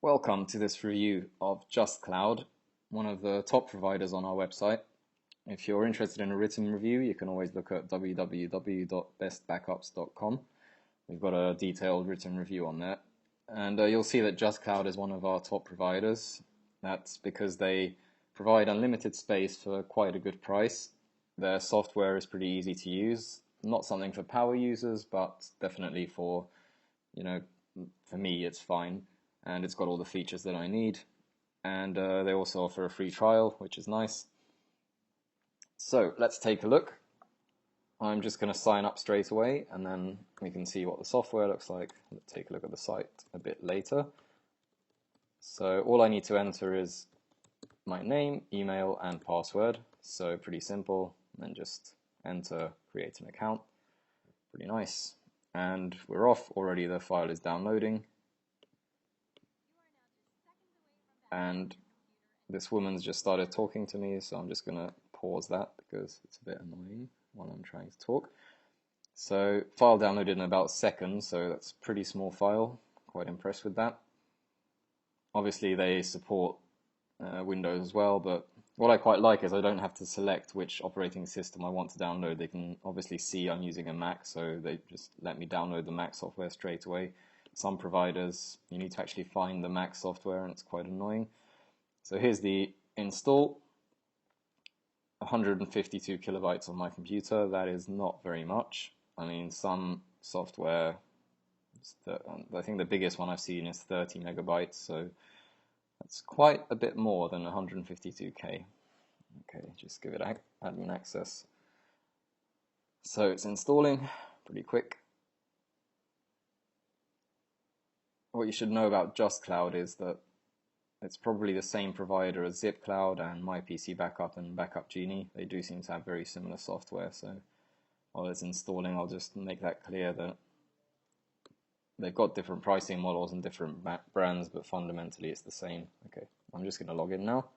Welcome to this review of JustCloud, one of the top providers on our website. If you're interested in a written review, you can always look at www.bestbackups.com. We've got a detailed written review on that. And you'll see that JustCloud is one of our top providers. That's because they provide unlimited space for quite a good price. Their software is pretty easy to use. Not something for power users, but definitely for me, it's fine. And it's got all the features that I need. And they also offer a free trial, which is nice. So let's take a look. I'm just going to sign up straight away, and then we can see what the software looks like. Let's take a look at the site a bit later. So all I need to enter is my name, email, and password. So pretty simple. And then just enter, create an account. Pretty nice. And we're off. Already the file is downloading. And this woman's just started talking to me, so I'm just going to pause that because it's a bit annoying while I'm trying to talk. So file downloaded in about seconds, so that's a pretty small file. Quite impressed with that. Obviously they support Windows as well, but what I quite like is I don't have to select which operating system I want to download. They can obviously see I'm using a Mac, so they just let me download the Mac software straight away. Some providers, you need to actually find the Mac software, and it's quite annoying. So here's the install. 152 kilobytes on my computer. That is not very much. I mean, some software, I think the biggest one I've seen is 30 megabytes, so that's quite a bit more than 152K. Okay, just give it admin access. So it's installing pretty quick. What you should know about JustCloud is that it's probably the same provider as ZipCloud and MyPC Backup and Backup Genie. They do seem to have very similar software, so while it's installing, I'll just make that clear that they've got different pricing models and different brands, but fundamentally it's the same. Okay, I'm just going to log in now.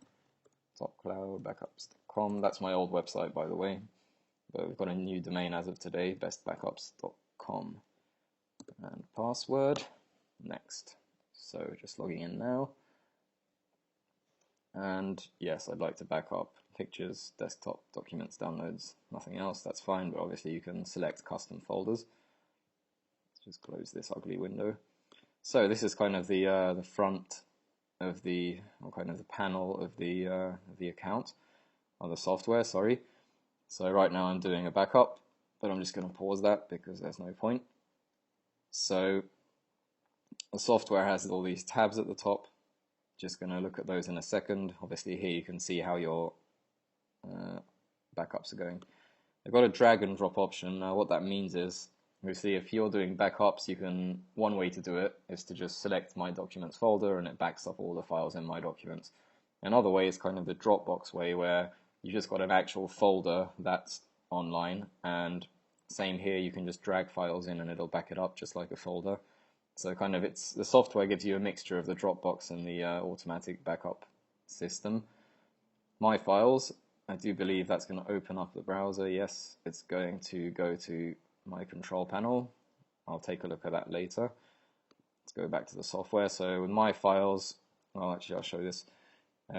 JustCloudBackups.com. That's my old website, by the way, but we've got a new domain as of today, bestbackups.com. And password. Next. So just logging in now. And yes, I'd like to back up pictures, desktop, documents, downloads, nothing else. That's fine, but obviously you can select custom folders. Let's just close this ugly window. So this is kind of the front of the, or kind of the panel of the account, or the software, sorry. So right now I'm doing a backup, but I'm just going to pause that because there's no point. So the software has all these tabs at the top. Just going to look at those in a second. Obviously here you can see how your backups are going. They've got a drag and drop option. Now what that means is, obviously if you're doing backups, one way to do it is to just select My Documents folder and it backs up all the files in My Documents. Another way is kind of the Dropbox way, where you just got an actual folder that's online, and same here, you can just drag files in and it'll back it up just like a folder. So kind of the software gives you a mixture of the Dropbox and the automatic backup system. My Files, I do believe that's going to open up the browser. Yes, it's going to go to my control panel. I'll take a look at that later. Let's go back to the software. So with My Files, well, actually I'll show this.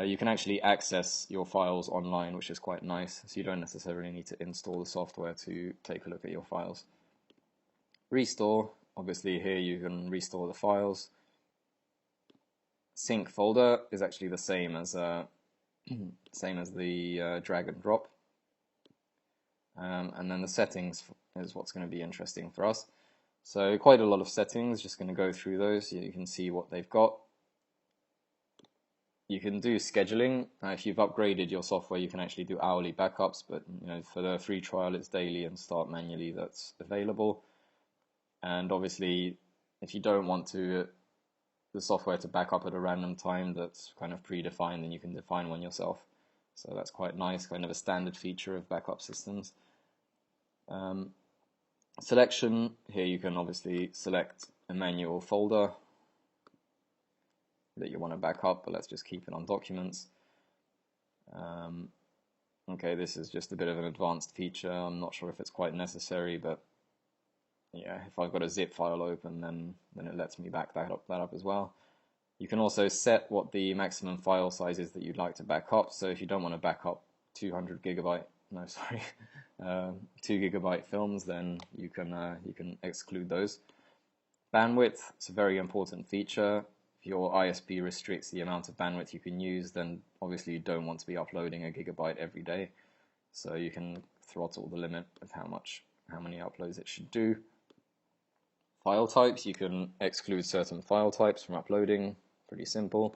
You can actually access your files online, which is quite nice. So you don't necessarily need to install the software to take a look at your files. Restore. Obviously here you can restore the files. Sync folder is actually the same as the drag and drop. And then the settings is what's going to be interesting for us. So quite a lot of settings, just going to go through those so you can see what they've got. You can do scheduling. If you've upgraded your software, you can actually do hourly backups, but for the free trial it's daily and start manually. That's available. And obviously, if you don't want the software to back up at a random time that's kind of predefined, then you can define one yourself. So that's quite nice, kind of a standard feature of backup systems. Selection, here you can obviously select a manual folder that you want to back up, but let's just keep it on documents. Okay, this is just a bit of an advanced feature. I'm not sure if it's quite necessary, but yeah, if I've got a zip file open, then it lets me back that up as well. You can also set what the maximum file size is that you'd like to back up. So if you don't want to back up 200 gigabyte, no, sorry, 2 GB films, then you can exclude those. Bandwidth, it's a very important feature. If your ISP restricts the amount of bandwidth you can use, then obviously you don't want to be uploading a gigabyte every day. So you can throttle the limit of how many uploads it should do. File types, you can exclude certain file types from uploading, pretty simple.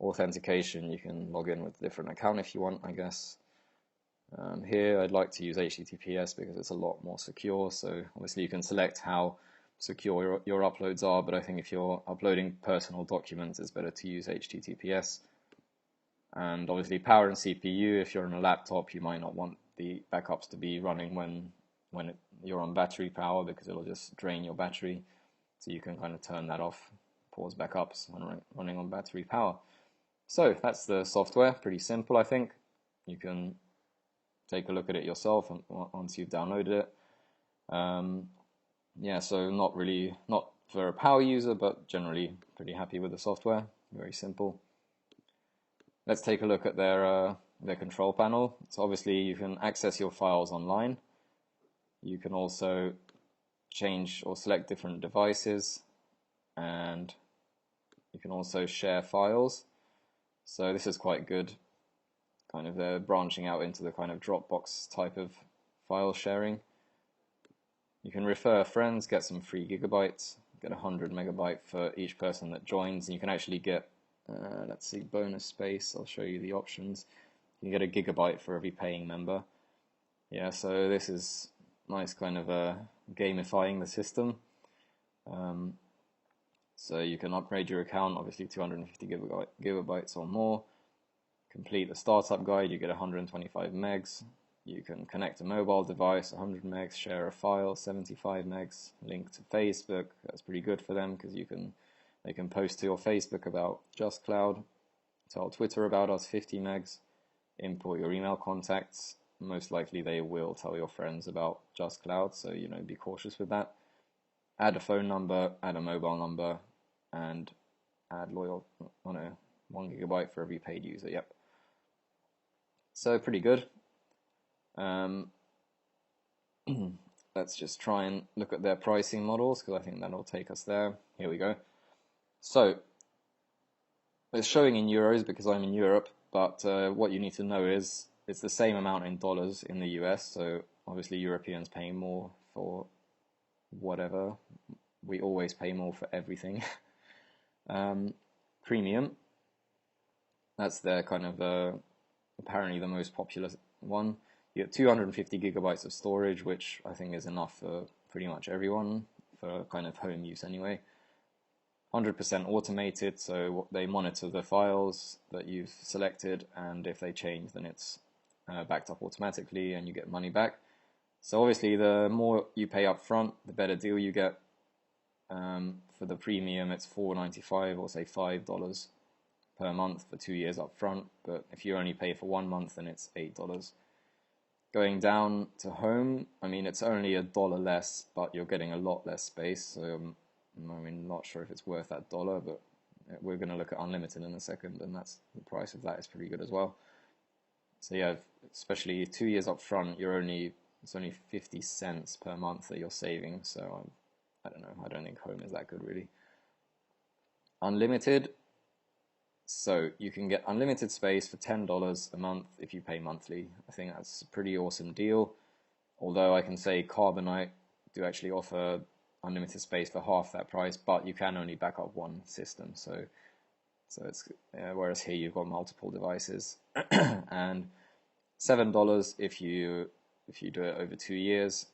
Authentication, you can log in with a different account if you want, I guess. Here I'd like to use HTTPS because it's a lot more secure, so obviously you can select how secure your uploads are, but I think if you're uploading personal documents, it's better to use HTTPS. And obviously power and CPU, if you're on a laptop, you might not want the backups to be running when you're on battery power because it'll just drain your battery. So you can kind of turn that off, pause backups when running on battery power. So that's the software, pretty simple I think. You can take a look at it yourself once you've downloaded it. Yeah, so not for a power user, but generally pretty happy with the software, very simple. Let's take a look at their control panel. So obviously you can access your files online. You can also change or select different devices, and you can also share files. So this is quite good. Kind of they're branching out into the kind of Dropbox type of file sharing. You can refer friends, get some free gigabytes, get 100 megabyte for each person that joins, and you can actually get, let's see, bonus space. I'll show you the options. You can get a gigabyte for every paying member. Yeah, so this is nice kind of gamifying the system. So you can upgrade your account, obviously 250 gigabytes or more. Complete the startup guide, you get 125 megs. You can connect a mobile device, 100 megs, share a file, 75 megs, link to Facebook. That's pretty good for them because they can post to your Facebook about JustCloud, tell Twitter about us, 50 megs, import your email contacts. Most likely they will tell your friends about JustCloud, so be cautious with that. Add a phone number, add a mobile number, and add 1 gigabyte for every paid user. Yep. So pretty good. Let's just try and look at their pricing models because I think that'll take us there. Here we go. So it's showing in euros because I'm in Europe, but what you need to know is it's the same amount in dollars in the US, so obviously Europeans paying more for whatever. We always pay more for everything. Premium, that's their kind of apparently the most popular one. You get 250 gigabytes of storage, which I think is enough for pretty much everyone for kind of home use anyway. 100% automated, so they monitor the files that you've selected, and if they change, then it's backed up automatically and you get money back. So obviously the more you pay up front, the better deal you get. For the premium, it's $4.95 or say $5 per month for 2 years up front, but if you only pay for 1 month, then it's $8. Going down to home, I mean, it's only $1 less, but you're getting a lot less space, so not sure if it's worth that dollar, but we're going to look at unlimited in a second, and that's the price of that is pretty good as well. So yeah, especially 2 years up front, it's only 50 cents per month that you're saving, so I don't know, I don't think home is that good really. Unlimited, so you can get unlimited space for $10 a month if you pay monthly. I think that's a pretty awesome deal, although I can say Carbonite do actually offer unlimited space for half that price, but you can only back up one system, so it's whereas here you've got multiple devices. And $7 if you do it over 2 years.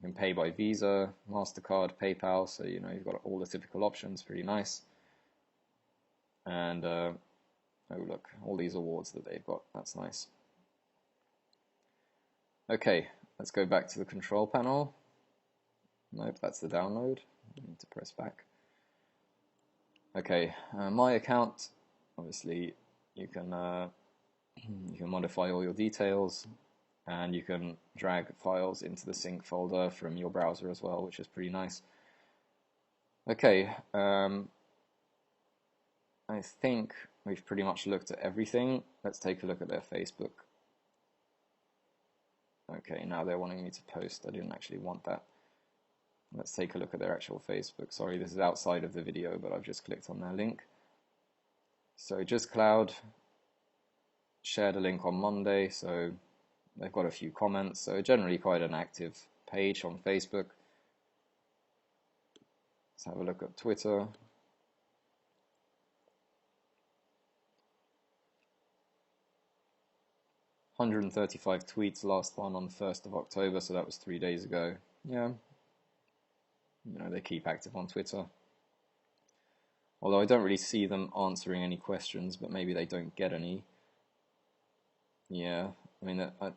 You can pay by Visa, MasterCard, PayPal, so you've got all the typical options, pretty nice. And oh look, all these awards that they've got, that's nice. Okay, let's go back to the control panel. Nope, that's the download. I need to press back. Okay, my account, obviously you can modify all your details, and you can drag files into the sync folder from your browser as well, which is pretty nice. Okay, I think we've pretty much looked at everything. Let's take a look at their Facebook. Okay, now they're wanting me to post. I didn't actually want that. Let's take a look at their actual Facebook. Sorry, this is outside of the video, but I've just clicked on their link. So JustCloud shared a link on Monday, so they've got a few comments. So generally quite an active page on Facebook. Let's have a look at Twitter. "135 tweets, last one on the 1st of October, so that was 3 days ago. Yeah, you know, they keep active on Twitter. Although I don't really see them answering any questions, but maybe they don't get any. Yeah, I mean, I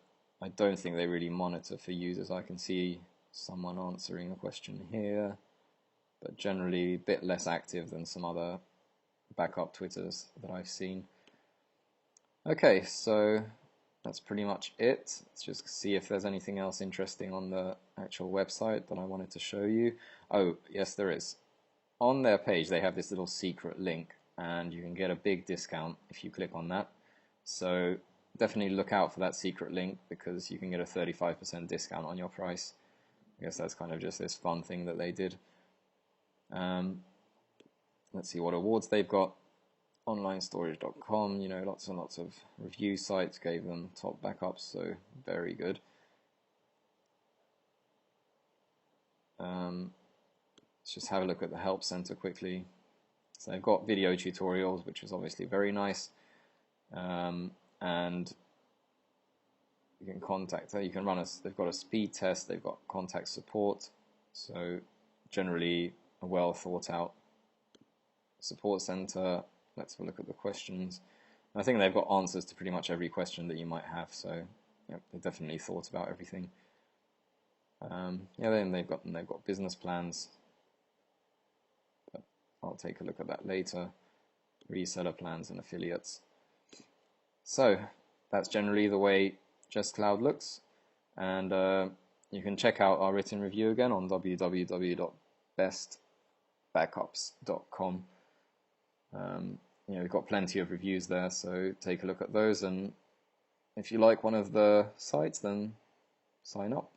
don't think they really monitor for users. I can see someone answering a question here, but generally a bit less active than some other backup Twitters that I've seen. Okay, so that's pretty much it. Let's just see if there's anything else interesting on the actual website that I wanted to show you. Oh, yes, there is. On their page, they have this little secret link, and you can get a big discount if you click on that. So definitely look out for that secret link, because you can get a 35% discount on your price. I guess that's kind of just this fun thing that they did. Let's see what awards they've got. Onlinestorage.com, you know, lots and lots of review sites gave them top backups, so very good. Let's just have a look at the help center quickly. So they've got video tutorials, which is obviously very nice, and you can contact her. You can run us. They've got a speed test. They've got contact support. So generally a well thought out support center. Let's have a look at the questions. I think they've got answers to pretty much every question that you might have. So yeah, they definitely thought about everything. Yeah, then they've got business plans. But I'll take a look at that later. Reseller plans and affiliates. So that's generally the way JustCloud looks, and you can check out our written review again on www.bestbackups.com. You know, we've got plenty of reviews there, so take a look at those, and if you like one of the sites, then sign up.